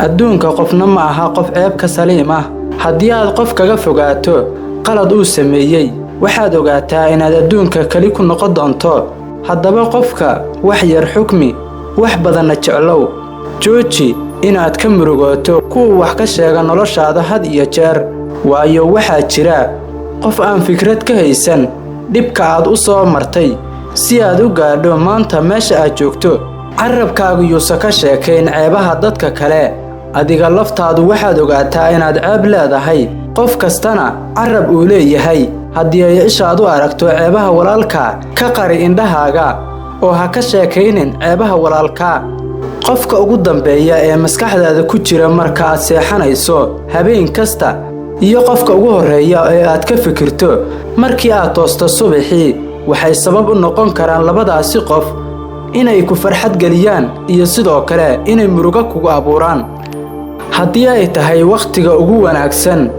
adduunka qofna ma aha qof ceeb ka saliim ah. haddii aad qof kaga fogaato qalad uu sameeyey waxaad ogaataa inaad adduunka kali ku noqon doonto. haddaba qofka wax yar xukmi wax badanna jeclow. jooji inaad ka murugooto kuwa wax ka sheega noloshaada had iyo jeer, waayo waxaa jira qof aan fikrad ka haysan dhibka aad u soo martay si aad u gaadho maanta meesha aad joogto. carabkaagu yuusan ka sheekayn ceebaha dadka kale, adiga laftaadu waxaad ogaataa inaad ceeb leedahay. qof kastana carab uu leeyahay. haddii ay ishaad u aragto ceebaha walaalka, ka qari indhahaaga oo ha ka sheekaynin ceebaha walaalka. qofka ugu dambeeya ee maskaxdaada ku jira marka aad seexanayso habeen kasta iyo qofka ugu horeeya ee aad ka fikirto markii aad toosto subaxii waxay sabab u noqon karaan labadaasi qof inay ku farxad geliyaan iyo sidoo kale inay murugo kugu abuuraan. haddii ay tahay wakhtiga ugu wanaagsan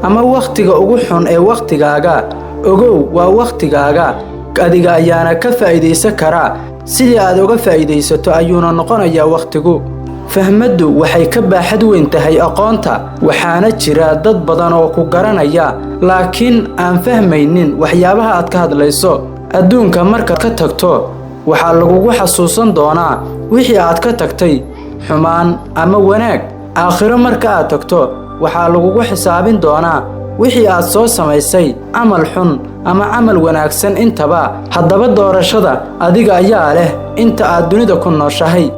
ama wakhtiga ugu xun ee wakhtigaaga, ogow waa wakhtigaaga, adiga ayaana ka faa'iideysan karaa. sidii aad uga faa'iideysato ayuuna noqonayaa wakhtigu. fahmaddu waxay ka baaxad weyn tahay aqoonta, waxaana jira dad badan oo ku garanaya laakiin aan fahmaynin waxyaabaha aad ka hadlayso. adduunka markaad ka tagto waxaa lagugu xasuusan doonaa wixii aad ka tagtay, xumaan ama wanaag. aakhiro marka aad tagto waxaa lagugu xisaabin doonaa wixii aad soo samaysay, camal xun ama camal wanaagsan intaba. haddaba doorashada adiga ayaa leh inta aad dunida ku nooshahay.